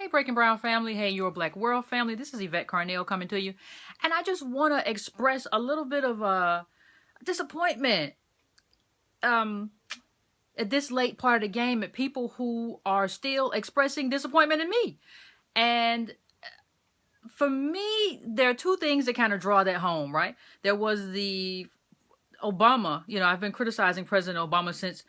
Hey, Breaking Brown family. Hey, Your Black World family. This is Yvette Carnell coming to you. And I just want to express a little bit of disappointment at this late part of the game at people who are still expressing disappointment in me. And for me, there are two things that kind of draw that home, right? There was the Obama. I've been criticizing President Obama since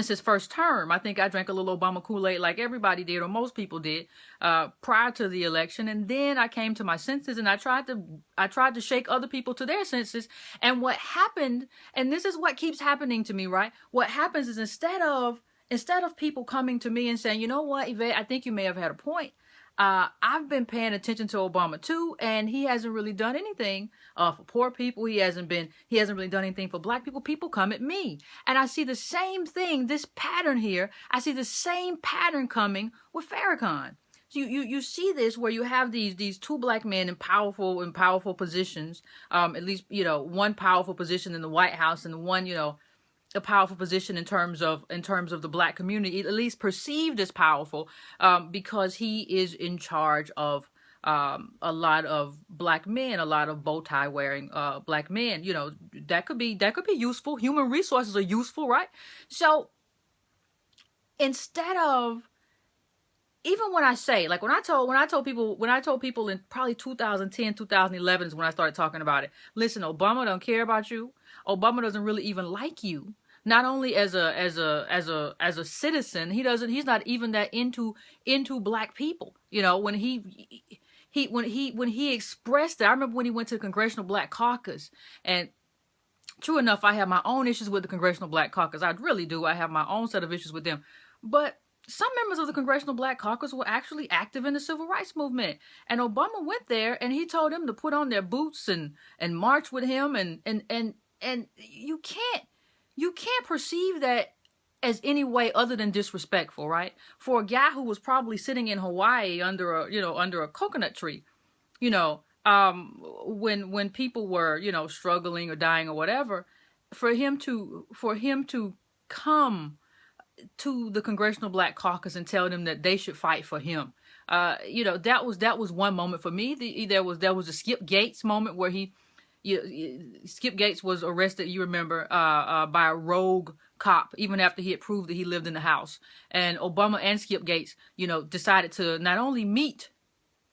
his first term. I think I drank a little Obama Kool-Aid like everybody did, or most people did, prior to the election. And then I came to my senses, and I tried to shake other people to their senses. And what happened, and this is what keeps happening to me, right? What happens is instead of people coming to me and saying, you know what, Yvette, I think you may have had a point. I've been paying attention to Obama too, and he hasn't really done anything for poor people. He hasn't really done anything for black people. People come at me, and I see the same thing, this pattern here. I see the same pattern coming with Farrakhan. So you see this where you have these two black men in powerful positions, at least one powerful position in the White House and one a powerful position in terms of the black community, at least perceived as powerful, because he is in charge of a lot of black men, a lot of bow tie wearing black men. That could be useful. Human resources are useful, right? So instead of, even when I say, like when I told people in probably 2010, 2011 is when I started talking about it. Listen, Obama don't care about you. Obama doesn't really even like you. Not only as a citizen, he's not even that into black people. When he expressed it, I remember when he went to the Congressional Black Caucus, and true enough, I have my own issues with the Congressional Black Caucus. I really do. I have my own set of issues with them. But some members of the Congressional Black Caucus were actually active in the civil rights movement. And Obama went there and he told them to put on their boots and march with him. And you can't perceive that as any way other than disrespectful, right? For a guy who was probably sitting in Hawaii under a coconut tree, when people were, struggling or dying or whatever, for him to come to the Congressional Black Caucus and tell them that they should fight for him. That was one moment for me. There was a Skip Gates moment where Skip Gates was arrested, you remember, by a rogue cop, even after he had proved that he lived in the house. And Obama and Skip Gates, decided to not only meet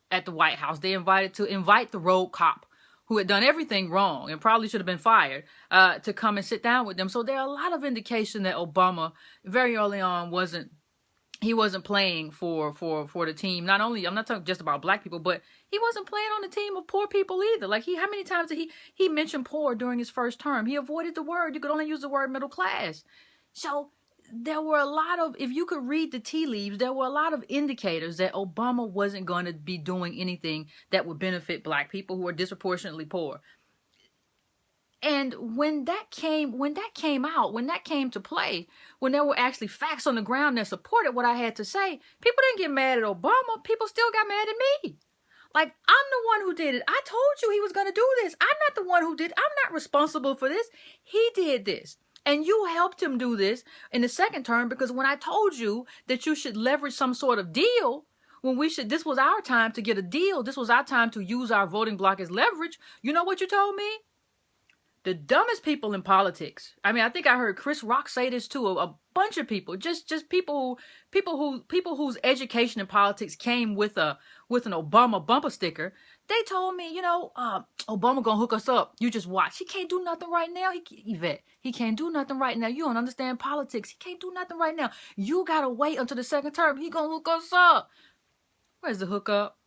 at the White House, they invite the rogue cop who had done everything wrong and probably should have been fired, to come and sit down with them. So there are a lot of indication that Obama very early on wasn't playing for the team. Not only, I'm not talking just about black people, but he wasn't playing on the team of poor people either. Like how many times did he mentioned poor during his first term? He avoided the word. You could only use the word middle class. So there were a lot of, if you could read the tea leaves, there were a lot of indicators that Obama wasn't going to be doing anything that would benefit black people who are disproportionately poor. And when that came to play, when there were actually facts on the ground that supported what I had to say, people didn't get mad at Obama. People still got mad at me. Like, I'm the one who did it. I told you he was going to do this. I'm not the one who did. I'm not responsible for this. He did this. And you helped him do this in the second term, because when I told you that you should leverage some sort of deal, this was our time to get a deal. This was our time to use our voting block as leverage. You know what you told me? The dumbest people in politics. I mean, I think I heard Chris Rock say this too. A bunch of people, just people whose education in politics came with an Obama bumper sticker. They told me, Obama gonna hook us up. You just watch. He can't do nothing right now. Yvette, he can't do nothing right now. You don't understand politics. He can't do nothing right now. You gotta wait until the second term. He gonna hook us up. Where's the hookup?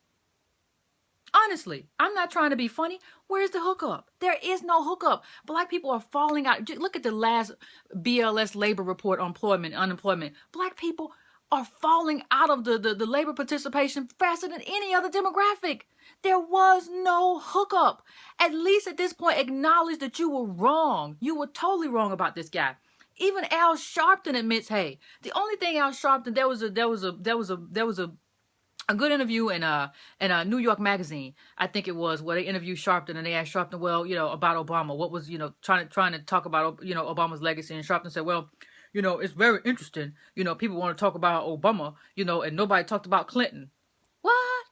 Honestly, I'm not trying to be funny. Where's the hookup? There is no hookup. Black people are falling out. Look at the last BLS labor report on unemployment. Black people are falling out of the labor participation faster than any other demographic. There was no hookup. At least at this point, acknowledge that you were wrong. You were totally wrong about this guy. Even Al Sharpton admits, hey, the only thing Al Sharpton, there was a good interview in a New York magazine, I think it was, where they interviewed Sharpton and they asked Sharpton, well, about Obama, what was, trying to talk about, Obama's legacy. And Sharpton said, well, it's very interesting. People want to talk about Obama, and nobody talked about Clinton. What?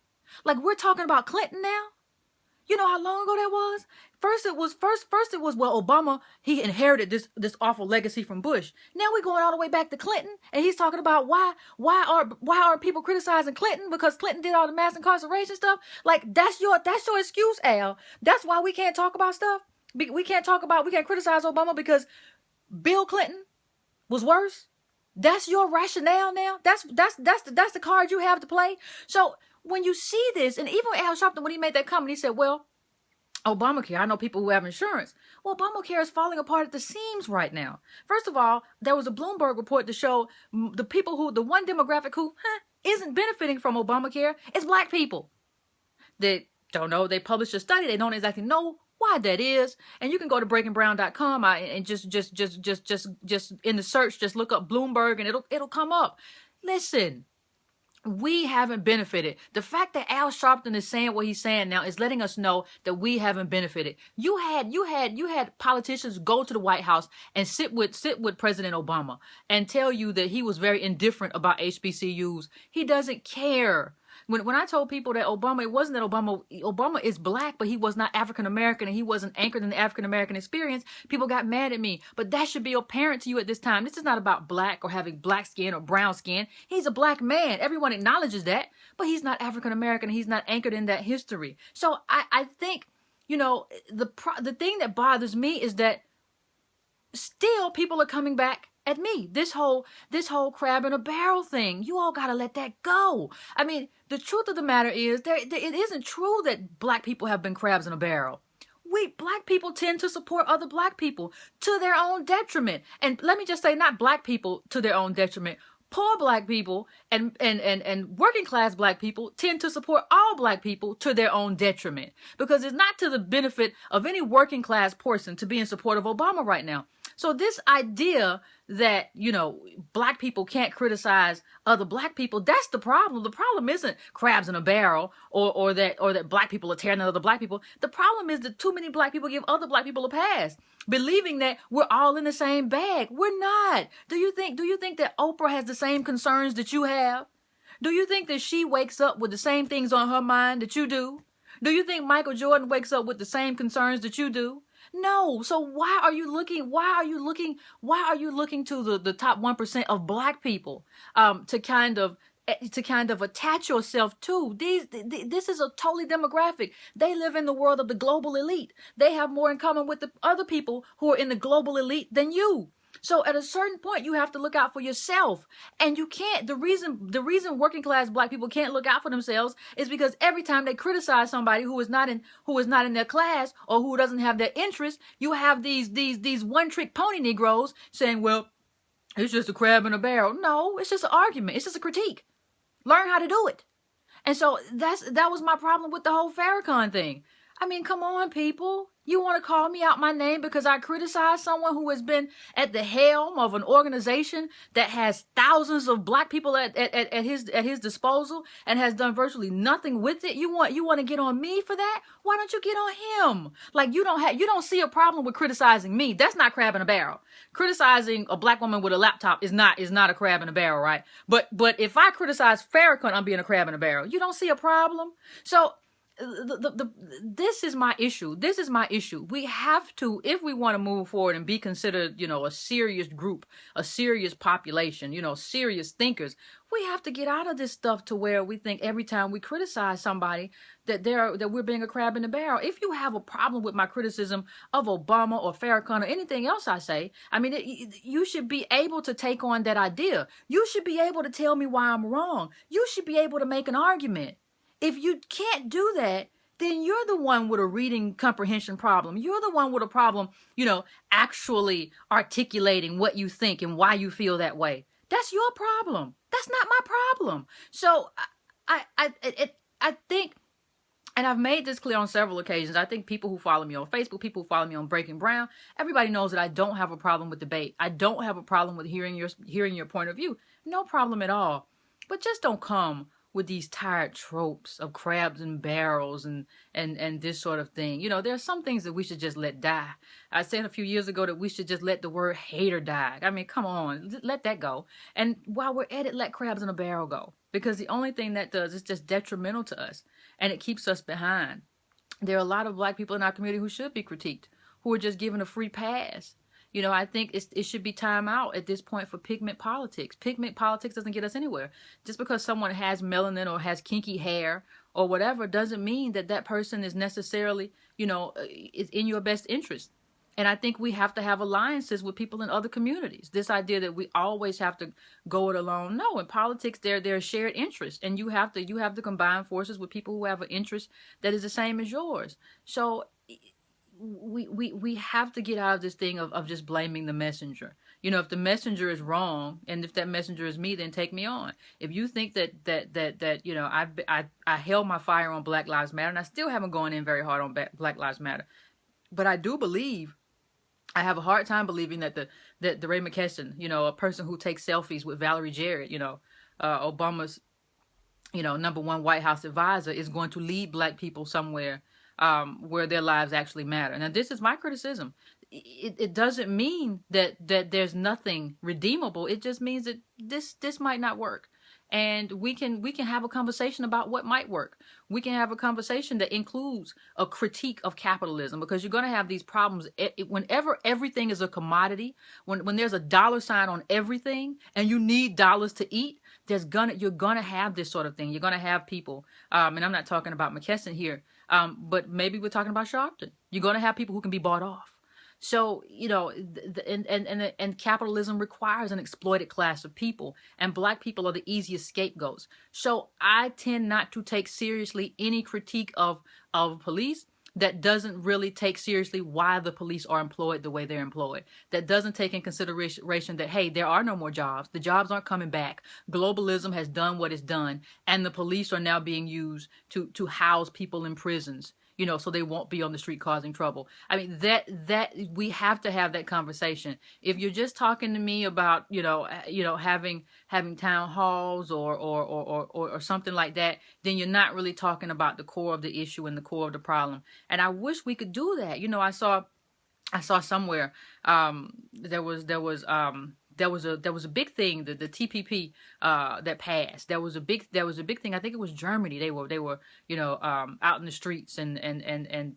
Like, we're talking about Clinton now? You know how long ago that was? First it was well, Obama, he inherited this awful legacy from Bush. Now we're going all the way back to Clinton, and he's talking about why aren't people criticizing Clinton because Clinton did all the mass incarceration stuff? Like, that's your excuse, Al. That's why we can't talk about stuff. We can't criticize Obama because Bill Clinton was worse. That's your rationale now. That's the card you have to play. So when you see this, and even Al Sharpton, when he made that comment, he said, well, Obamacare, I know people who have insurance. Well, Obamacare is falling apart at the seams right now. First of all, there was a Bloomberg report to show the one demographic who isn't benefiting from Obamacare is black people. They don't know. They published a study. They don't exactly know why that is. And you can go to breakingbrown.com and just in the search, just look up Bloomberg and it'll come up. Listen. We haven't benefited. The fact that Al Sharpton is saying what he's saying now is letting us know that we haven't benefited. You had politicians go to the White House and sit with President Obama and tell you that he was very indifferent about HBCUs. He doesn't care. When I told people that Obama, it wasn't that Obama is black, but he was not African American and he wasn't anchored in the African American experience, people got mad at me. But that should be apparent to you at this time. This is not about black or having black skin or brown skin. He's a black man. Everyone acknowledges that, but he's not African American. He's not anchored in that history. So I think, the thing that bothers me is that still people are coming back at me. This whole crab in a barrel thing. You all gotta let that go. I mean, the truth of the matter is it isn't true that black people have been crabs in a barrel. We black people tend to support other black people to their own detriment. And let me just say, not black people to their own detriment. Poor black people and working class black people tend to support all black people to their own detriment, because it's not to the benefit of any working class person to be in support of Obama right now. So this idea that, black people can't criticize other black people, that's the problem. The problem isn't crabs in a barrel or that black people are tearing other black people. The problem is that too many black people give other black people a pass, believing that we're all in the same bag. We're not. Do you think that Oprah has the same concerns that you have? Do you think that she wakes up with the same things on her mind that you do? Do you think Michael Jordan wakes up with the same concerns that you do? No. So why are you looking to the top 1% of black people to kind of attach yourself to? This is a totally demographic. They live in the world of the global elite. They have more in common with the other people who are in the global elite than you. So at a certain point, you have to look out for yourself. And you can't, the reason working class black people can't look out for themselves is because every time they criticize somebody who is not in their class or who doesn't have their interest, you have these one-trick pony Negroes saying, well, it's just a crab in a barrel. No, it's just an argument. It's just a critique. Learn how to do it. And so that was my problem with the whole Farrakhan thing. I mean, come on, people. You want to call me out my name because I criticize someone who has been at the helm of an organization that has thousands of black people at his disposal and has done virtually nothing with it? You want to get on me for that? Why don't you get on him? Like, you don't see a problem with criticizing me. That's not crab in a barrel. Criticizing a black woman with a laptop is not a crab in a barrel, right? But if I criticize Farrakhan, I'm being a crab in a barrel. You don't see a problem? So this is my issue. This is my issue. We have to, if we want to move forward and be considered, a serious group, a serious population, serious thinkers, we have to get out of this stuff to where we think every time we criticize somebody that we're being a crab in the barrel. If you have a problem with my criticism of Obama or Farrakhan or anything else I say, I mean, you should be able to take on that idea. You should be able to tell me why I'm wrong. You should be able to make an argument. If you can't do that, then you're the one with a reading comprehension problem. You're the one with a problem, actually articulating what you think and why you feel that way. That's your problem. That's not my problem. So I think, and I've made this clear on several occasions, I think people who follow me on Facebook, people who follow me on Breaking Brown, everybody knows that I don't have a problem with debate. I don't have a problem with hearing your point of view. No problem at all. But just don't come with these tired tropes of crabs and barrels and this sort of thing. You know, there are some things that we should just let die. I said a few years ago that we should just let the word hater die. I mean, come on, let that go. And while we're at it, let crabs in a barrel go, because the only thing that does is just detrimental to us, and it keeps us behind. There are a lot of Black people in our community who should be critiqued, who are just given a free pass. You know, I think it should be time out at this point for pigment politics. Pigment politics doesn't get us anywhere. Just because someone has melanin or has kinky hair or whatever doesn't mean that that person is necessarily, you know, is in your best interest. And I think we have to have alliances with people in other communities. This idea that we always have to go it alone. No, in politics, there's shared interest, and you have to combine forces with people who have an interest that is the same as yours. So we have to get out of this thing of just blaming the messenger. You know, if the messenger is wrong, and if that messenger is me, then take me on. If you think that you know, I held my fire on Black Lives Matter, and I still haven't gone in very hard on Black Lives Matter, but I do believe, I have a hard time believing that the Ray McKesson, you know, a person who takes selfies with Valerie Jarrett, you know, Obama's, you know, #1 White House advisor, is going to lead Black people somewhere where their lives actually matter. Now, this is my criticism. It doesn't mean that there's nothing redeemable. It just means that this might not work. And we can have a conversation about what might work. We can have a conversation that includes a critique of capitalism, because you're going to have these problems whenever everything is a commodity. When there's a dollar sign on everything and you need dollars to eat, you're gonna have this sort of thing. You're gonna have people, and I'm not talking about McKesson here, but maybe we're talking about Sharpton. You're gonna have people who can be bought off. So, you know, and capitalism requires an exploited class of people, and Black people are the easiest scapegoats. So I tend not to take seriously any critique of police that doesn't really take seriously why the police are employed the way they're employed. That doesn't take in consideration that, hey, there are no more jobs. The jobs aren't coming back. Globalism has done what it's done, and the police are now being used to house people in prisons, you know, so they won't be on the street causing trouble. I mean, that we have to have that conversation. If you're just talking to me about, you know, having town halls or something like that, then you're not really talking about the core of the issue and the core of the problem. And I wish we could do that. You know, I saw somewhere there was a big thing, that the TPP that passed. There was a big thing. I think it was Germany. They were you know, out in the streets, and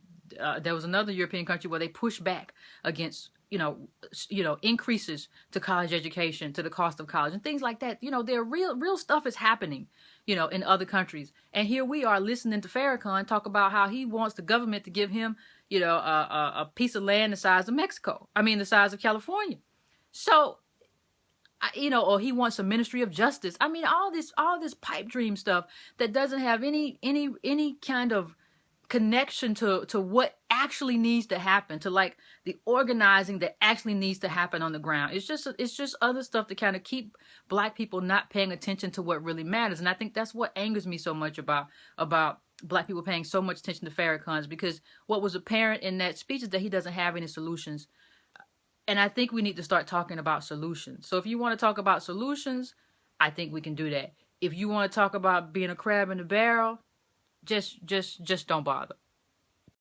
there was another European country where they pushed back against you know increases to college education, to the cost of college and things like that. You know, there real stuff is happening, you know, in other countries. And here we are listening to Farrakhan talk about how he wants the government to give him, you know, a piece of land the size of Mexico. I mean, the size of California. So, you know, or he wants a Ministry of Justice. I mean, all this pipe dream stuff that doesn't have any kind of connection to what actually needs to happen, to like the organizing that actually needs to happen on the ground. It's just other stuff to kind of keep Black people not paying attention to what really matters. And I think that's what angers me so much about Black people paying so much attention to Farrakhan's, because what was apparent in that speech is that he doesn't have any solutions. And I think we need to start talking about solutions. So if you want to talk about solutions, I think we can do that. If you want to talk about being a crab in the barrel, just don't bother.